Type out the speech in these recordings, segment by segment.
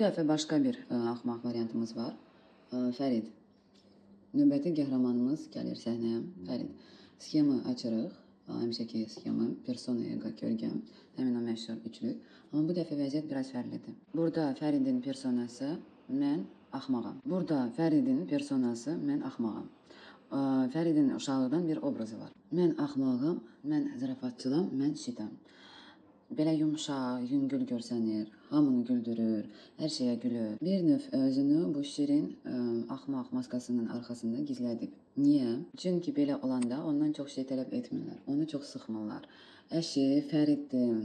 dəfə başqa bir axmaq variantımız var. Fərid. Növbəti qəhrəmanımız gəlir səhnəyə. Fərid. Sxemi açırıq. Həmişəki sxemi. Persona, ego, kölgə. Həmin o məşhur üçlük. Amma bu dəfə vəziyyət biraz fərqlidir. Burada Fəridin personası mən axmağam. Burada Fəridin personası mən axmağam. Fəridin uşaqlıqdan bir obrazı var. Mən axmağam, mən zarafatçılam, mən şitam. Belə yumşaq, yüngül görsənir, hamını güldürür, hər şeyə gülür. Bir növ özünü bu şirin axmaq maskasının arxasında gizlədib. Niyə? Çünki belə olanda ondan çox şey tələb etmirlər, onu çox sıxmırlar. Əşi, Fəriddir,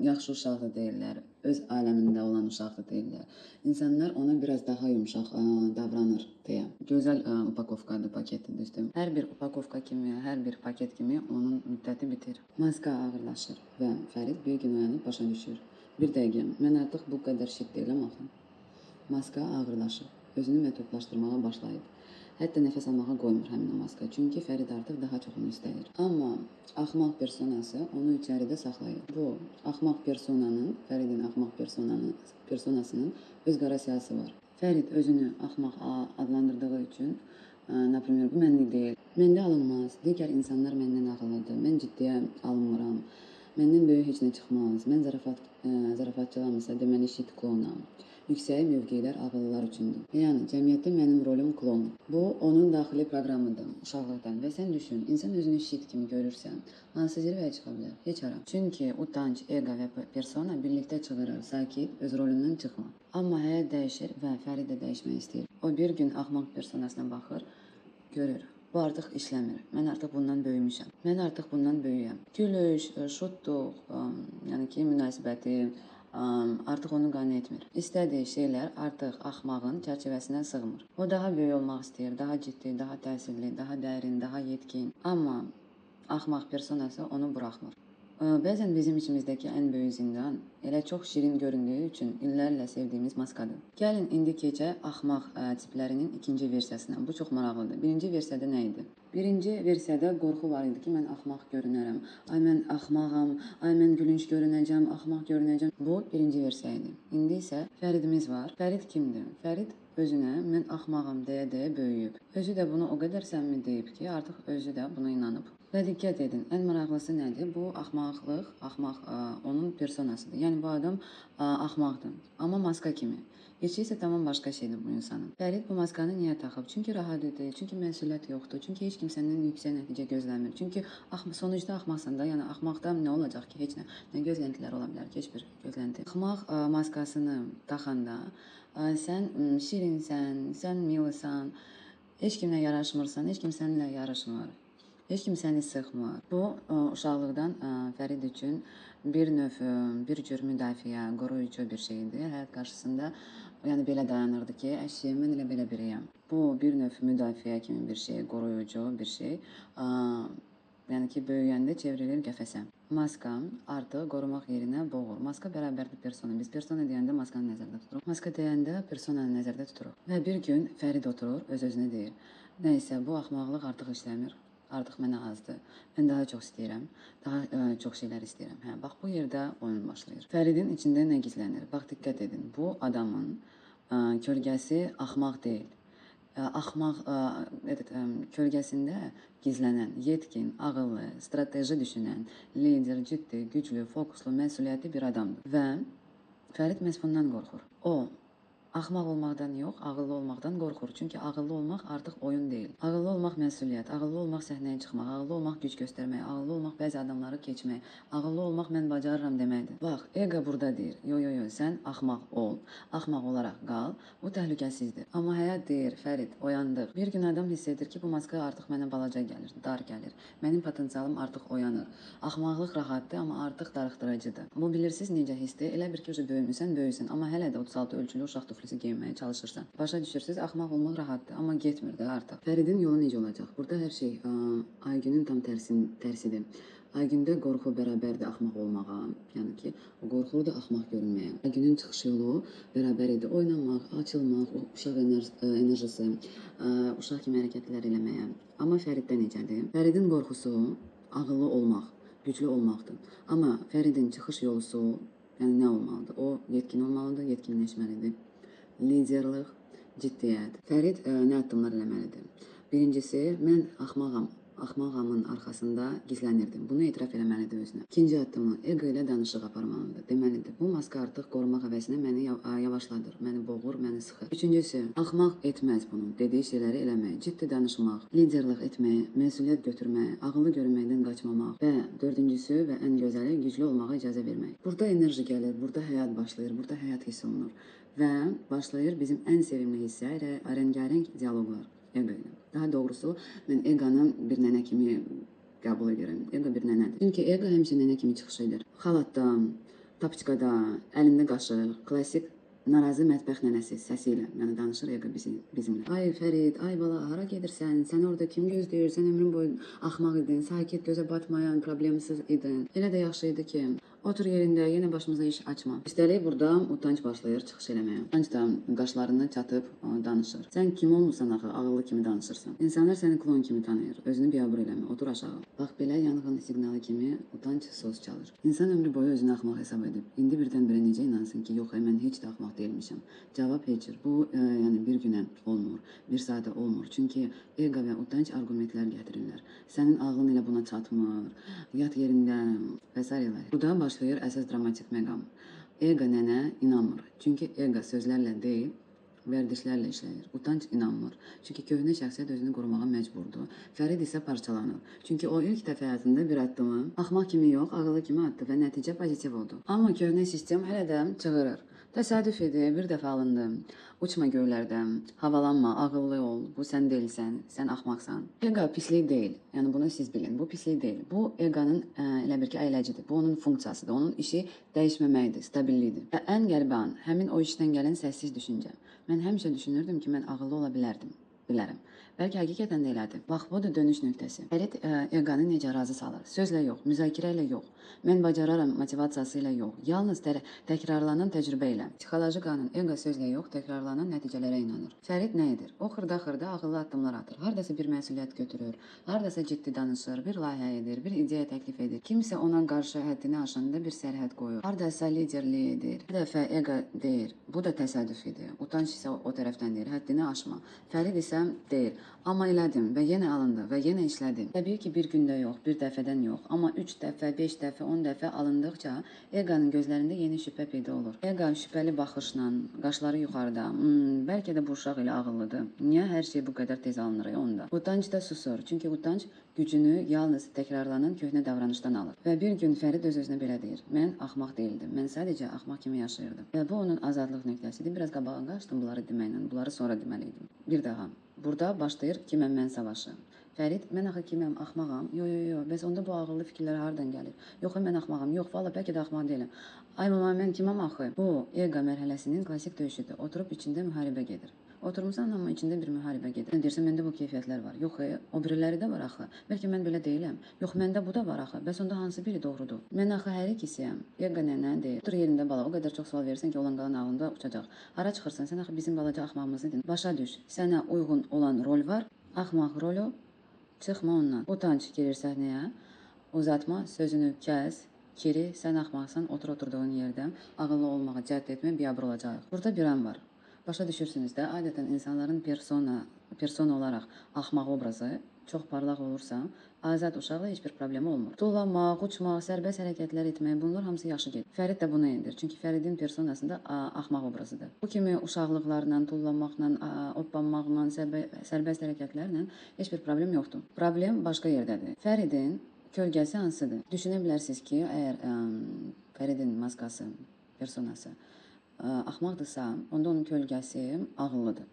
yaxşı uşaqdır deyirlər, öz aləmində olan uşaqdır deyirlər. İnsanlar ona biraz daha yumşaq davranır deyə. Gözəl upakovkadır, paketdir, düzdür. Hər bir upakovka kimi, hər bir paket kimi onun müddəti bitir. Maska ağırlaşır və Fərid bir gün uyanıb başa düşür. Bir dəqiqə, mən artıq bu qədər şit deyiləm axı. Maska ağırlaşır, özünü məhdudlaşdırmağa başlayıb. Hətta nəfəs almağa qoymur həmin o maska. Çünki Fərid artıq daha çoxunu istəyir. Amma axmaq personası onu içəridə saxlayır. Bu axmaq personanın, Fəridin axmaq personasının öz qara siyasi var. Fərid özünü axmaq adlandırdığı üçün, например, bu mənlik deyil. Məndə alınmaz, digər insanlar məndən ağıllıdır, mən ciddiyə alınmıram, məndən böyük heç nə çıxmaz, mən zarafatçılamsa deməli şit klonam. Yüksək mövqelər ağıllılar üçündür. Yəni, cəmiyyətdə mənim rolum klon. Bu, onun daxili proqramıdır, uşaqlıqdan. Və sən düşün, insan özünü şit kimi görürsən, hansı zirvəyə çıxa bilər? Heç ara. Çünki utanç, ego və persona birlikdə çığırır, sakit, öz rolundan çıxma. Amma həyat dəyişir və Fərid də dəyişmək istəyir. O bir gün axmaq personasına baxır, görür. Bu artıq işləmir. Mən artıq bundan böyümüşəm. Mən artıq bundan böyüyəm. Gülüş, şutluq, yəni ki, münasibəti artıq onu qane etmir. İstədiyi şeylər artıq axmağın çərçivəsinə sığmır. O daha böyük olmaq istəyir, daha ciddi, daha təsirli, daha dərin, daha yetkin. Amma axmaq personası onu buraxmır. Bəzən bizim içimizdəki ən böyük zindan elə çox şirin göründüyü üçün illərlə sevdiyimiz maskadır. Gəlin indi keçək axmaq tiplərinin ikinci versiyasına. Bu çox maraqlıdır. Birinci versiyada nə idi? Birinci versiyada qorxu var idi ki, mən axmaq görünərəm. Ay mən axmağam, ay mən gülünç görünəcəm, axmaq görünəcəm. Bu birinci versiya idi. İndi isə Fəridimiz var. Fərid kimdir? Fərid özünə mən axmağam deyə böyüyüb. Özü də bunu o qədər səmimi deyib ki, artıq özü də buna inanıb. Və diqqət edin, ən maraqlısı nədir? Bu axmaq onun personasıdır. Yəni bu adam axmaqdır, amma maska kimi. Heç isə tamam başqa şeydir bu insanın. Fərid bu maskanı niyə taxıb? Çünki rahat edir, çünki məsuliyyət yoxdur, çünki heç kim səndən yüksək nəticə gözləmir. Çünki sonuçda axmaqsan da, yəni axmaqdan nə olacaq ki? Heç nə gözləntilər ola bilər ki, heç bir gözlənti. Axmaq maskasını taxanda sən şirinsən, sən milısan, heç kimlə yaraşmırsan, heç kim səninlə yarışmır. Heç kim səni sıxmır. Bu, uşaqlıqdan Fərid üçün bir növ, bir cür müdafiə, qoruyucu bir şeydir. Həyat qarşısında yəni belə dayanırdı ki, əşi, mən elə belə biriyəm. Bu, bir növ müdafiə kimi bir şey, qoruyucu bir şey. Yəni ki, böyüyəndə çevrilir qəfəsə. Maska artıq qorumaq yerinə boğur. Maska bərabərdir persona. Biz persona deyəndə maskanı nəzərdə tuturuq. Maska deyəndə personanı nəzərdə tuturuq. Və bir gün Fərid oturur, öz-özünə deyir. Nəysə, bu axmaqlıq artıq işləmir. Artıq mənə azdır. Mən daha çox istəyirəm. Daha çox şeylər istəyirəm. Bax, bu yerdə oyun başlayır. Fəridin içində nə gizlənir? Bax, diqqət edin. Bu adamın kölgəsi axmaq deyil. Kölgəsində gizlənən, yetkin, ağıllı, strateji düşünən, lider, ciddi, güclü, fokuslu, məsuliyyətli bir adamdır. Və Fərid məhz bundan qorxur. O, axmaq olmaqdan yox, ağıllı olmaqdan qorxur. Çünki ağıllı olmaq artıq oyun deyil. Ağıllı olmaq məsuliyyət, ağıllı olmaq səhnəyə çıxmaq, ağıllı olmaq güc göstərmək, ağıllı olmaq bəzi adamları keçmək, ağıllı olmaq mən bacarıram deməkdir. Bax, ego burada deyir, yo, sən axmaq ol, axmaq olaraq qal, bu təhlükəsizdir. Amma həyat deyir, Fərid, oyandıq. Bir gün adam hiss edir ki, bu maska artıq mənə balaca gəlir, dar gəlir. Mənim potensialım artıq oyanır. Axmaqlıq rahatdır, amma artıq darıxdırıcıdır. Bu bilirsiniz necə hissdir? Elə bir ki, böyümüsən, amma hələ də 36 ölçülü uşaq tuflisi geyinməyə çalışırsan. Başa düşürsünüz, axmaq olmaq rahatdır, amma getmir də artıq. Fəridin yolu necə olacaq? Burada hər şey Aygünün tam tərsidir. Aygündə qorxu bərabərdir axmaq olmağa, yəni ki, o qorxur da axmaq görünməyə. Aygünün çıxış yolu bərabər idi, oynamaq, açılmaq, uşaq enerjisi, uşaq kimi hərəkətlər eləməyə. Amma Fəriddə necədir? Fəridin qorxusu ağıllı olmaq, güclü olmaqdır. Amma Fəridin çıxış yolusu, yəni nə olmalıdır? O yetkin olmalıdır, yetkinləşməlidir. liderlik, ciddiyyət. Fərid nə addımlar eləməlidir? Birincisi, mən axmağam. Axmağamın arxasında gizlənirdim. Bunu etiraf eləməlidir özünə. İkinci addımı, ego ilə danışıq aparmalıdır. Deməlidir, bu maska artıq qorumaq həvəsinə məni yavaşladır, məni boğur, məni sıxır. Üçüncüsü, axmaq etməz bunu. Dediyi şeyləri eləmək, ciddi danışmaq, liderlik etmək, məsuliyyət götürmək, ağıllı görünməkdən qaçmamaq və dördüncüsü və ən gözəli güclü olmağa icazə vermək. Burada enerji gəlir, burada həyat başlayır, burada həyat hiss olunur və başlayır bizim ən sevimli hissə rəngarəng dialoqlar ego ilə. Daha doğrusu, mən eqanı bir nənə kimi qəbul edirəm. Ego bir nənədir. Çünki ego həmişə nənə kimi çıxış edir. Xalatda, tapçıqada, əlində qaşıq, klassik narazı mətbəx nənəsi səsi ilə, yəni danışır ego bizimlə. Ay Fərid, ay bala, hara gedirsən? Sən orada kim gözləyir? Sən ömrün boyu axmaq idin, sakit, gözə batmayan, problemsiz idin. Elə də yaxşı idi ki, otur yerində, yenə başımıza iş açma. Üstəlik burada utanç başlayır çıxış eləməyə. Utanç da qaşlarını çatıb danışır. Sən kim olmursan axı, ağıllı kimi danışırsan. İnsanlar səni klon kimi tanıyır. Özünü biabır eləmə, otur aşağı. Bax belə yanğın siqnalı kimi utanç söz çalır. İnsan ömrü boyu özünü axmaq hesab edib. İndi birdən-birə necə inansın ki, yox, mən heç də axmaq deyilmişəm. Cavab heçdir. Bu yəni bir günə olmur, bir saata olmur. Çünki ego və utanç arqumentlər gətirirlər. Sənin ağlın elə buna çatmır, yat yerində və s. Burada başlayır əsas dramatik məqam. Ego nənə inanmır. Çünki ego sözlərlə deyil, vərdişlərlə işləyir. Utanç inanmır. Çünki köhnə şəxsiyyət özünü qorumağa məcburdur. Fərid isə parçalanır. Çünki o ilk dəfə həyatında bir addımı axmaq kimi yox, ağıllı kimi atdı və nəticə pozitiv oldu. Amma köhnə sistem hələ də çığırır. Təsadüf edir, bir dəfə alındı. Uçma göylərdə, havalanma, ağıllı ol, bu sən deyilsən, sən axmaqsan. Ego pislik deyil, yəni bunu siz bilin, bu pislik deyil. Bu egonun elə bir ki, əyləcidir, bu onun funksiyasıdır, onun işi dəyişməməkdir, stabillikdir. Və ən qəribə an, həmin o işdən gələn səssiz düşüncə. Mən həmişə düşünürdüm ki, mən ağıllı ola bilərəm. Bəlkə həqiqətən də elədir. Bax, bu da dönüş nöqtəsi. Fərid eqanı necə razı salır? Sözlə yox, müzakirə ilə yox, mən bacararam motivasiyası ilə yox, yalnız təkrarlanan təcrübə ilə. Psixoloji qanun ego sözlə yox, təkrarlanan nəticələrə inanır. Fərid nə edir? O xırda-xırda ağıllı addımlar atır. Hardasa bir məsuliyyət götürür, hardasa ciddi danışır, bir layihə edir, bir ideya təklif edir. Kimsə ona qarşı həddini aşanda bir sərhəd qoyur. Hardasa liderlik edir. Bir dəfə ego deyir, bu da təsadüf idi. Utanç isə o tərəfdən deyir, həddini aşma. Fərid isə deyir, amma elədim və yenə alındı və yenə işlədim. Təbii ki, bir gündə yox, bir dəfədən yox, amma 3 dəfə, 5 dəfə, 10 dəfə alındıqca eqanın gözlərində yeni şübhə peyda olur. Ego şübhəli baxışla, qaşları yuxarıda, bəlkə də bu uşaq ilə ağıllıdır. Niyə hər şey bu qədər tez alınır onda? Utanç da susur, çünki utanç gücünü yalnız təkrarlanan köhnə davranışdan alır. Və bir gün Fərid öz-özünə belə deyir, mən axmaq deyildim, mən sadəcə axmaq kimi yaşayırdım. Və bu onun azadlıq nöqtəsidir. Biraz qabağa qaçdım bunları deməklə, bunları sonra deməliydim. Bir daha. Burada başlayır kiməm mən savaşı. Fərid, mən axı kiməm, axmağam? Yox, bəs onda bu ağıllı fikirlər hardan gəlir? Yox, mən axmağam. Yox, valla bəlkə də axmaq deyiləm. Ay mama, mən kiməm axı? Bu ego mərhələsinin klassik döyüşüdür. Oturub içində müharibə gedir. Oturmusan, amma içində bir müharibə gedir. Sən deyirsən, məndə bu keyfiyyətlər var. Yox, o biriləri də var axı. Bəlkə mən belə deyiləm. Yox, məndə bu da var axı. Bəs onda hansı biri doğrudur? Mən axı hər ikisiyəm. Ego nənə deyir. Otur yerində bala, o qədər çox sual verirsən ki, olan qalan ağlında uçacaq. Hara çıxırsan, sən axı bizim balaca axmağımız idin. Başa düş, sənə uyğun olan rol var. Axmaq rolu, çıxma ondan. Utanç girir səhnəyə. Uzatma, sözünü kəs. Kiri, sən axmaqsan, oturduğun yerdə ağıllı olmağa cəhd etmə, biabır olacaq. Burada bir an var. Başa düşürsünüz də, adətən insanların persona olaraq axmaq obrazı çox parlaq olursa, azad uşaqla heç bir problemi olmur. Tullanmaq, uçmaq, sərbəst hərəkətlər etmək, bunlar hamısı yaxşı gedir. Fərid də bunu edir, çünki Fəridin personasında axmaq obrazıdır. Bu kimi uşaqlıqlarla, tullanmaqla, oppanmaqla, sərbəst hərəkətlərlə heç bir problem yoxdur. Problem başqa yerdədir. Fəridin kölgəsi hansıdır? Düşünə bilərsiniz ki, əgər Fəridin maskası, personası axmaqdırsa, onda onun kölgəsi ağıllıdır.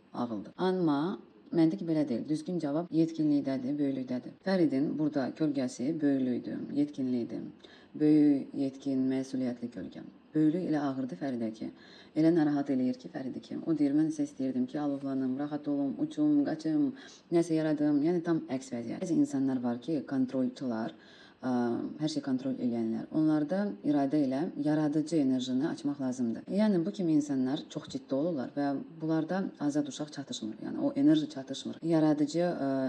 Amma məntiq belə deyil. Düzgün cavab yetkinlikdədir, böyüklükdədir. Fəridin burada kölgəsi böyüklükdür, yetkinlikdir. Böyük, yetkin, məsuliyyətli kölgə. Böyüklük elə ağırdır Fəridə ki, elə narahat eləyir ki, Fəridi ki. O deyir, mən isə istəyirdim ki, alovlanım, rahat olum, uçum, qaçım, nəsə yaradım. Yəni tam əks vəziyyət. Bəzi insanlar var ki, kontrolçular, hər şey kontrol edənlər. Onlarda iradə ilə yaradıcı enerjini açmaq lazımdır. Yəni bu kimi insanlar çox ciddi olurlar və bunlarda azad uşaq çatışmır. Yəni o enerji çatışmır. Yaradıcı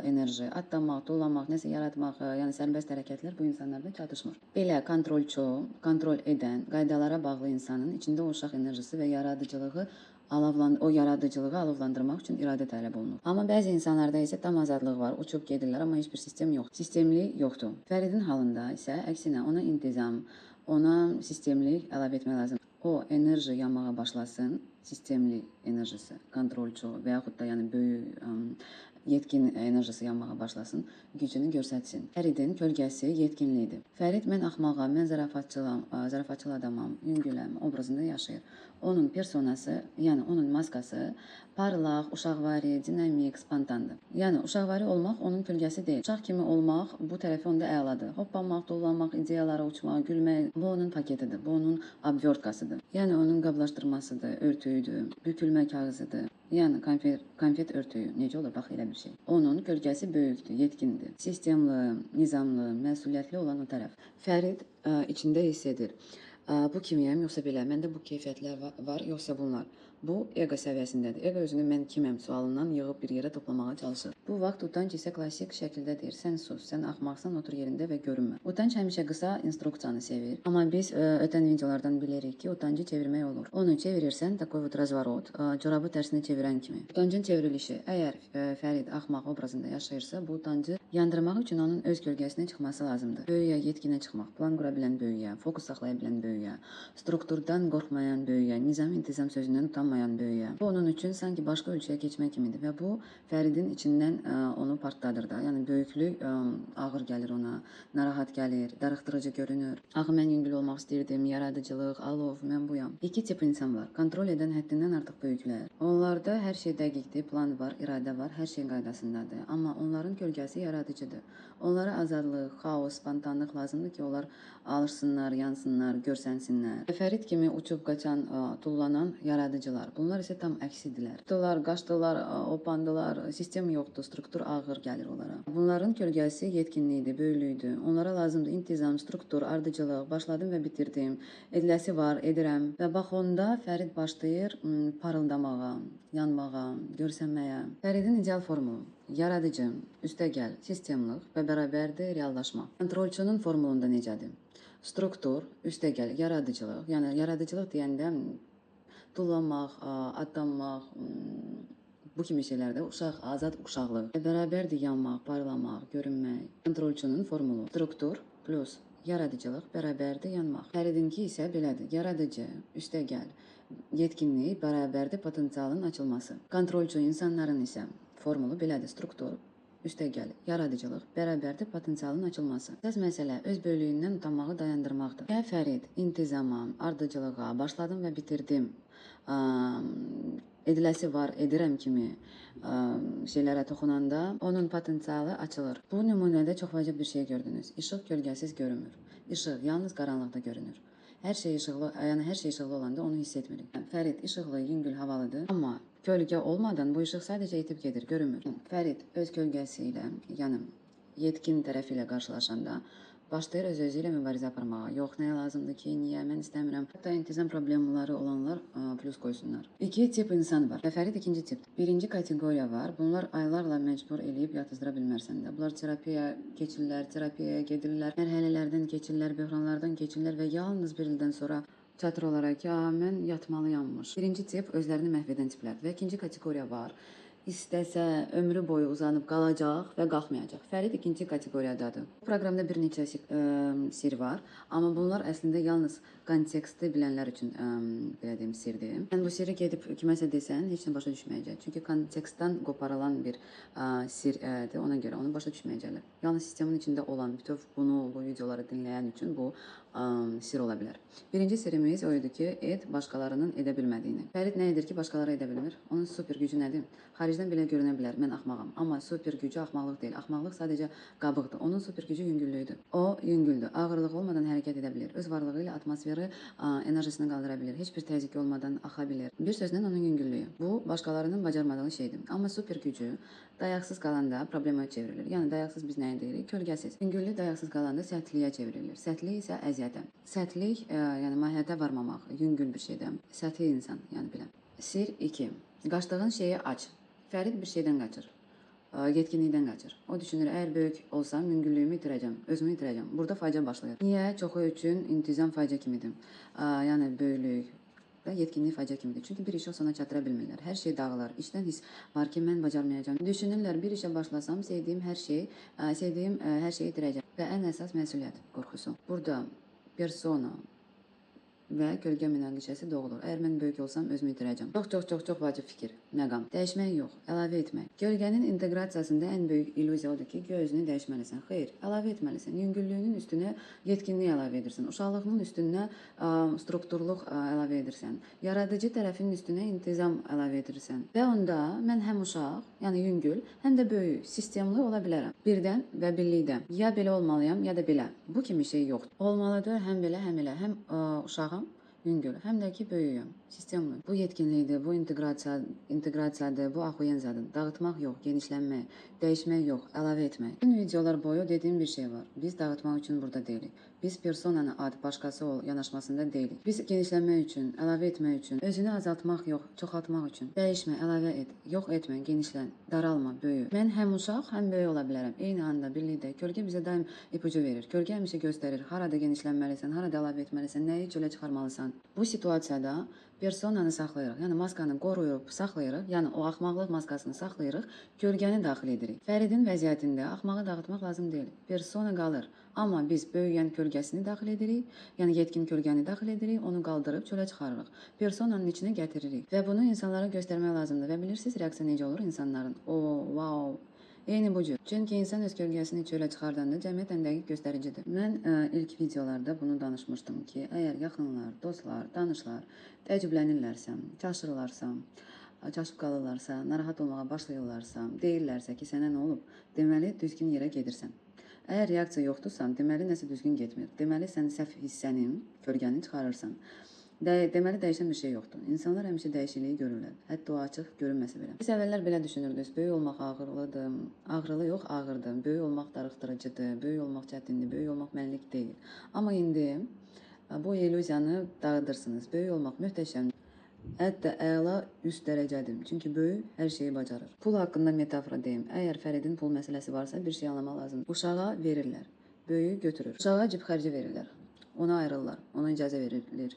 enerji, atlamaq, dolanmaq, nəsə yaratmaq, yəni sərbəst hərəkətlər bu insanlarda çatışmır. Belə kontrolçu, kontrol edən, qaydalara bağlı insanın içində o uşaq enerjisi və yaradıcılığı o yaradıcılığı alovlandırmaq üçün iradə tələb olunur. Amma bəzi insanlarda isə tam azadlıq var, uçub gedirlər, amma heç bir sistem yox, sistemlik yoxdur. Fəridin halında isə əksinə ona intizam, ona sistemlik əlavə etmək lazım. O enerji yanmağa başlasın, sistemli enerjisi, kontrolçu və yaxud da yəni böyük yetkin enerjisi yanmağa başlasın, gücünü göstərsin. Fəridin kölgəsi yetkinliyidir. Fərid mən axmağam, mən zarafatçıl adamam, yüngüləm obrazında yaşayır. Onun personası, yəni onun maskası parlaq, uşaqvari, dinamik, spontandır. Yəni uşaqvari olmaq onun kölgəsi deyil. Uşaq kimi olmaq bu tərəfi onda əladır. Hoppanmaq, dolanmaq, ideyalara uçmaq, gülmək bu onun paketidir, bu onun abvertkasıdır. Yəni onun qablaşdırmasıdır, örtüyüdür, bükülmə kağızıdır. Yəni konfet örtüyü necə olur bax elə bir şey. Onun kölgəsi böyükdür, yetkindir. Sistemli, nizamlı, məsuliyyətli olan o tərəf. Fərid içində hiss edir. Bu kimiyəm yoxsa belə? Məndə bu keyfiyyətlər var yoxsa bunlar? Bu ego səviyyəsindədir. Ego özünü mən kiməm sualından yığıb bir yerə toplamağa çalışır. Bu vaxt utanc isə klassik şəkildə deyir. Sən sus, sən axmaqsan, otur yerində və görünmə. Utanc həmişə qısa instruksiyanı sevir. Amma biz ötən videolardan bilirik ki, utancı çevirmək olur. Onu çevirirsən, takoy вот razворот, corabı tərsinə çevirən kimi. Utancın çevrilişi. Əgər Fərid axmaq obrazında yaşayırsa, bu utancı yandırmaq üçün onun öz kölgəsinə çıxması lazımdır. Böyüyə, yetkinə çıxmaq, plan qura bilən böyüyə, fokus saxlaya bilən böyüyə, strukturdan qorxmayan böyüyə, nizam intizam sözündən utanmayan böyüyə. Bu onun üçün sanki başqa ölçüyə keçmək kimidir və bu Fəridin içindən onu partladır da. Yəni böyüklük ağır gəlir ona, narahat gəlir, darıxdırıcı görünür. Axı mən yüngül olmaq istəyirdim, yaradıcılıq, alov, mən buyam. İki tip insan var. Kontrol edən həddindən artıq böyüklər. Onlarda hər şey dəqiqdir, plan var, iradə var, hər şey qaydasındadır. Amma onların kölgəsi yaradıcıdır. Onlara azadlıq, xaos, spontanlıq lazımdır ki, onlar alışsınlar, yansınlar, görsənsinlər. Fərid kimi uçub qaçan, tullanan yaradıcılar. Bunlar isə tam əksidirlər. Tutdular, qaçdılar, opandılar, sistem yoxdur, struktur ağır gəlir onlara. Bunların kölgəsi yetkinliyidir, böyüklüydür. Onlara lazımdır intizam, struktur, ardıcılıq, başladım və bitirdim, ediləsi var, edirəm. Və bax onda Fərid başlayır parıldamağa, yanmağa, görsənməyə. Fəridin ideal formulu. Yaradıcı, üstəgəl, sistemlik və bərabərdir reallaşma. Kontrolçunun formulunda necədir? Struktur, üstəgəl, yaradıcılıq. Yəni yaradıcılıq deyəndə tullanmaq, adlanmaq, bu kimi şeylərdə azad uşaqlıq. Bərabərdir yanmaq, parlamaq, görünmək. Kontrolçunun formulu. Struktur plus yaradıcılıq bərabərdir yanmaq. Fəridinki isə belədir. Yaradıcı, üstəgəl, yetkinlik bərabərdir potensialın açılması. Kontrolçu insanların isə formulu belədir. Struktur, üstəgəl, yaradıcılıq bərabərdir potensialın açılması. Əsas məsələ öz böyüklüyündən utanmağı dayandırmaqdır. Fərid intizama, ardıcılığa, başladım və bitirdim, ediləsi var, edirəm kimi şeylərə toxunanda onun potensialı açılır. Bu nümunədə çox vacib bir şey gördünüz. İşıq kölgəsiz görünmür. İşıq yalnız qaranlıqda görünür. Hər şey işıqlı olanda onu hiss etmirik. Fərid işıqlı, yüngül, havalıdır. Amma kölgə olmadan bu işıq sadəcə itib gedir, görünmür. Fərid öz kölgəsi ilə, yəni yetkin tərəfi ilə qarşılaşanda başlayır öz-özü ilə mübarizə aparmağa. Yox, nəyə lazımdır ki, niyə, mən istəmirəm. Hətta intizam problemləri olanlar plus qoysunlar. İki tip insan var. Fərid ikinci tip. Birinci kateqoriya var. Bunlar aylarla məcbur eləyib yatızdıra bilmərsən də. Bunlar terapiyaya gedirlər, mərhələlərdən keçirlər, böhranlardan keçirlər və yalnız bir ildən sonra çatır olaraq ki, mən yatmalıyammış. Birinci tip özlərini məhv edən tiplərdir. Və ikinci kateqoriya var. İstəsə ömrü boyu uzanıb qalacaq və qalxmayacaq. Fərid ikinci kateqoriyadadır. Bu proqramda bir neçə sir var, amma bunlar əslində yalnız konteksti bilənlər üçün belə deyim sirdir. Sən bu siri gedib kiməsə desən, heç nə başa düşməyəcək. Çünki kontekstdən qoparılan bir sirdir, ona görə onu başa düşməyəcəklər. Yalnız sistemin içində olan bütöv bu videoları dinləyən üçün bu sir ola bilər. Birinci sirimiz o idi ki, başqalarının edə bilmədiyini. Fərid nə edir ki, başqaları edə bilmir? Onun super gücü nədir? Xaricdən belə görünə bilər, mən axmağam. Amma super gücü axmaqlıq deyil. Axmaqlıq sadəcə qabıqdır. Onun super gücü yüngüllüydür. O yüngüldür. Ağırlıq olmadan hərəkət edə bilir. Öz varlığı ilə atmosferi enerjisini qaldıra bilir. Heç bir təzyiq olmadan axa bilir. Bir sözlə onun yüngüllüyü. Bu, başqalarının bacarmadığı şeydir. Amma super gücü dayaqsız qalanda problemə çevrilir. Yəni, dayaqsız biz nəyə deyirik? Kölgəsiz. Yüngüllük dayaqsız qalanda sərtliyə çevrilir. Sərtlik isə əziyyətə. Sərtlik, yəni mahiyyətə varmamaq, yüngül bir şeydir. Səthi insan, yəni biləm. Sir 2. Qaçdığın şeyi aç. Fərid bir şeydən qaçır. Yetkinlikdən qaçır. O düşünür, əgər böyük olsam, yüngüllüyümü itirəcəm, özümü itirəcəm. Burada faciə başlayır. Niyə? Çoxu üçün intizam faciə kimidir. Yəni, böyüklük, və yetkinlik facia kimidir. Çünki bir işi sona çatdıra bilmirlər. Hər şey dağılır. İçdən hiss var ki, mən bacarmayacağam. Düşünürlər bir işə başlasam sevdiyim hər şeyi itirəcəm. Və ən əsas məsuliyyət qorxusu. Burada persona və kölgə münaqişəsi doğulur. Əgər mən böyük olsam özümü itirəcəm. Çox vacib fikir. Məqam. Dəyişmək yox, əlavə etmək. Kölgənin inteqrasiyasında ən böyük illüziya odur ki, özünü dəyişməlisən. Xeyr, əlavə etməlisən. Yüngüllüyünün üstünə yetkinlik əlavə edirsən. Uşaqlığının üstünə strukturluq əlavə edirsən. Yaradıcı tərəfinin üstünə intizam əlavə edirsən. Və onda mən həm uşaq, yəni yüngül, həm də böyük, sistemli ola bilərəm. Birdən və birlikdə. Ya belə olmalıyam, ya da belə. Bu kimi şey yoxdur. Olmalıdır həm belə, həm elə. Həm uşağım, yüngül, həm də ki böyüyüm, sistemli. Bu yetkinlikdir, bu inteqrasiyadır, bu axuyenzadır. Dağıtmaq yox, genişlənmək, dəyişmək yox, əlavə etmək. Bütün videolar boyu dediyim bir şey var. Biz dağıtmaq üçün burada deyilik. Biz personanı ad, başqası ol yanaşmasında deyilik. Biz genişlənmək üçün, əlavə etmək üçün, özünü azaltmaq yox, çoxaltmaq üçün. Dəyişmə, əlavə et, yox etmə, genişlən, daralma, böyü. Mən həm uşaq, həm böyük ola bilərəm. Eyni anda, birlikdə. Kölgə bizə daim ipucu verir. Kölgə həmişə göstərir. Harada genişlənməlisən, harada əlavə etməlisən, nəyi çölə çıxarmalısan. Bu situasiyada personanı saxlayırıq, yəni maskanı qoruyub saxlayırıq, yəni o axmaqlıq maskasını saxlayırıq, kölgəni daxil edirik. Fəridin vəziyyətində axmağı dağıtmaq lazım deyil. Persona qalır. Amma biz böyüyən kölgəsini daxil edirik, yəni yetkin kölgəni daxil edirik, onu qaldırıb çölə çıxarırıq. Personanın içinə gətiririk və bunu insanlara göstərmək lazımdır. Və bilirsiniz, reaksiya necə olur insanların? Wow! Eyni bu cür. Çünki insan öz kölgəsini çölə çıxardanda cəmiyyət ən dəqiq göstəricidir. Mən ilk videolarda bunu danışmışdım ki, əgər yaxınlar, dostlar, tanışlar təəccüblənirlərsə, çaşırlarsa, çaşıb qalırlarsa, narahat olmağa başlayırlarsa, deyirlərsə ki, sənə nə olub? Deməli, düzgün yerə gedirsən. Əgər reaksiya yoxdursa, deməli nəsə düzgün getmir. Deməli sən səhv hissənin, kölgəni çıxarırsan. Deməli dəyişən bir şey yoxdur. İnsanlar həmişə dəyişikliyi görürlər. Hətta o açıq görünməsə belə. Biz əvvəllər belə düşünürdük. Böyük olmaq ağırlıdır. Ağrılı yox, ağırdır. Böyük olmaq darıxdırıcıdır. Böyük olmaq çətindir. Böyük olmaq mənlik deyil. Amma indi bu illüziyanı dağıdırsınız. Böyük olmaq möhtəşəmdir. Hətta əla üst dərəcədir. Çünki böyük hər şeyi bacarır. Pul haqqında metafora deyim. Əgər Fəridin pul məsələsi varsa bir şey anlamaq lazımdır. Uşağa verirlər. Böyüyü götürür. Uşağa cib xərci verirlər. Ona ayrılırlar. Ona icazə verilir.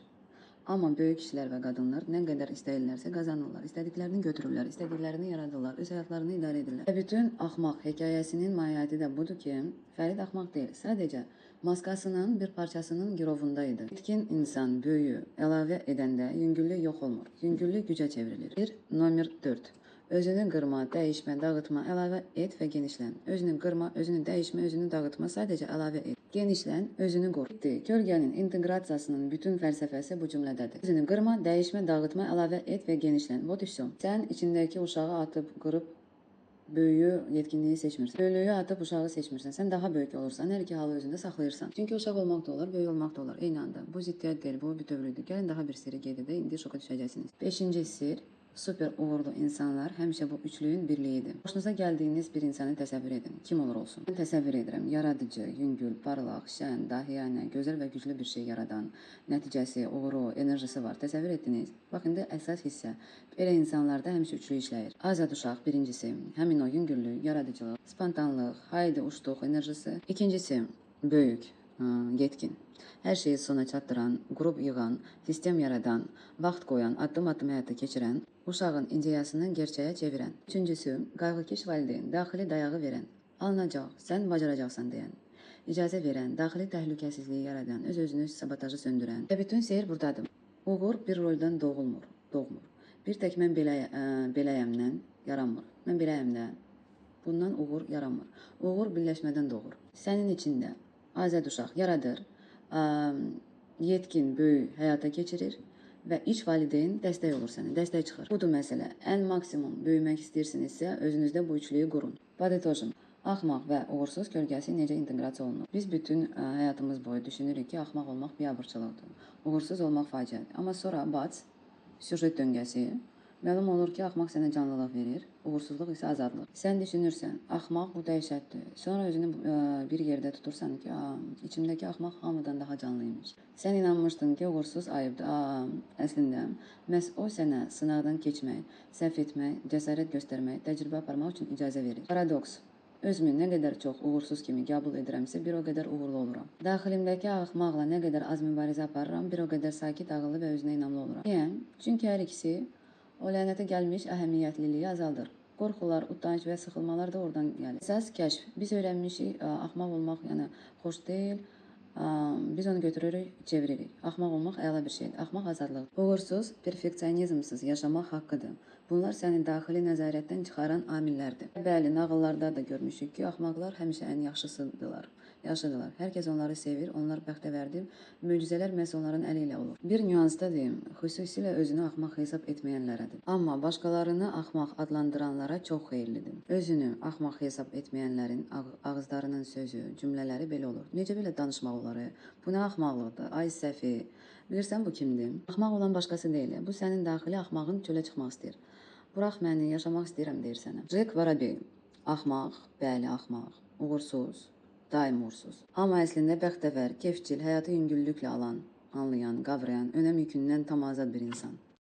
Amma böyük kişilər və qadınlar nə qədər istəyirlərsə qazanırlar. İstədiklərini götürürlər, istədiklərini yaradırlar, öz həyatlarını idarə edirlər. Və bütün axmaq hekayəsinin mahiyyəti də budur ki, Fərid axmaq deyil. Sadəcə maskasının bir parçasının girovunda idi. Yetkin insan böyüyü əlavə edəndə yüngüllük yox olmur. Yüngüllük gücə çevrilir. Nömrə 4. Özünü qırma, dəyişmə, dağıtma, əlavə et və genişlən. Özünü qırma, özünü dəyişmə, özünü dağıtma, sadəcə əlavə et. Genişlən, özünü qoru. Kölgənin inteqrasiyasının bütün fəlsəfəsi bu cümlədədir. Özünü qırma, dəyişmə, dağıtma, əlavə et və genişlən. Вот и все. Sən içindəki uşağı atıb, qırıb, böyüyü, yetkinliyi seçmirsən. Böyüklüyü atıb uşağı seçmirsən. Sən daha böyük olursan, hər iki halı özündə saxlayırsan. Çünki uşaq olmaq da olar, böyük olmaq da olar. Eyni anda. Bu ziddiyyət deyil, bu bütövlükdür. Gəlin daha bir sirri qeyd edək, indi şoka düşəcəksiniz. 5-ci sir. Super uğurlu insanlar həmişə bu üçlüyün birliyidir. Başınıza gəldiyiniz bir insanı təsəvvür edin. Kim olur olsun. Mən təsəvvür edirəm. Yaradıcı, yüngül, parlaq, şən, dahiyanə, gözəl və güclü bir şey yaradan, nəticəsi, uğuru, enerjisi var. Təsəvvür etdiniz. Bax, indi əsas hissə. Belə insanlarda həmişə üçlü işləyir. Azad uşaq birincisi. Həmin o yüngüllük, yaradıcılıq, spontanlıq, haydi uçduq enerjisi. İkincisi, böyük, yetkin. Hər şeyi sona çatdıran, qrup yığan, sistem yaradan, vaxt qoyan, addım-addım həyata keçirən, uşağın ideyasını gerçəyə çevirən. Üçüncüsü, qayğıkeş valideyn, daxili dayağı verən, alınacaq, sən bacaracaqsan deyən, icazə verən, daxili təhlükəsizliyi yaradan, öz-özünü sabotajı söndürən. Və bütün seyir buradadır. Uğur bir roldan doğulmur. Bir tək mən beləyəmdən yaranmır. Mən beləyəmdən bundan uğur yaranmır. Uğur birləşmədən doğur. Sənin içində azad uşaq yaradır, yetkin, böyük həyata keçirir və iç valideyn dəstək olur sənə, dəstək çıxır. Budur məsələ. Ən maksimum böyümək istəyirsinizsə, özünüzdə bu üçlüyü qurun. Padetojum. Axmaq və uğursuz kölgəsi necə inteqrasiya olunur? Biz bütün həyatımız boyu düşünürük ki, axmaq olmaq biabırçılıqdır. Uğursuz olmaq faciədir. Amma sonra bac, süjet döngəsi, məlum olur ki, axmaq sənə canlılıq verir, uğursuzluq isə azadlıq. Sən düşünürsən, axmaq bu dəhşətdir. Sonra özünü bir yerdə tutursan ki, içimdəki axmaq hamıdan daha canlıymış. Sən inanmışdın ki, uğursuz ayıbdır. Əslində, məhz o sənə sınaqdan keçmək, səhv etmək, cəsarət göstərmək, təcrübə aparmaq üçün icazə verir. Paradoks. Özümü nə qədər çox uğursuz kimi qəbul edirəmsə, bir o qədər uğurlu oluram. Daxilimdəki axmaqla nə qədər az mübarizə aparıram, bir o qədər sakit, ağıllı və özünə inamlı oluram. Yəni, çünki hər ikisi o lənətə gəlmiş əhəmiyyətliliyi azaldır. Qorxular, utanc və sıxılmalar da oradan gəlir. Əsas kəşf. Biz öyrənmişik, axmaq olmaq yəni xoş deyil. Biz onu götürürük, çeviririk. Axmaq olmaq əla bir şeydir. Axmaq azadlıq. Uğursuz, perfeksionizmsiz yaşamaq haqqıdır. Bunlar səni daxili nəzarətdən çıxaran amillərdir. Bəli, nağıllarda da görmüşük ki, axmaqlar həmişə ən yaxşısıdırlar. Yaxşıdırlar. Hər kəs onları sevir, onlar bəxtəvərdir. Möcüzələr məhz onların əli ilə olur. Bir nüansda deyim, xüsusilə özünü axmaq hesab etməyənlərədir. Amma başqalarını axmaq adlandıranlara çox xeyirlidir. Özünü axmaq hesab etməyənlərin ağızlarının sözü, cümlələri belə olur. Necə belə danışmaq olar? Bu nə axmaqlıqdır? Ay səfi. Bilirsən bu kimdir? Axmaq olan başqası deyil. Bu sənin daxili axmağın çölə çıxmaq istəyir. Burax məni, yaşamaq istəyirəm deyir sənə. Jack Voробey. Axmaq, bəli axmaq, uğursuz, daim uğursuz. Amma əslində bəxtəvər, kefçil, həyatı yüngüllüklə alan, anlayan, qavrayan, önəm yükündən tam azad bir insan.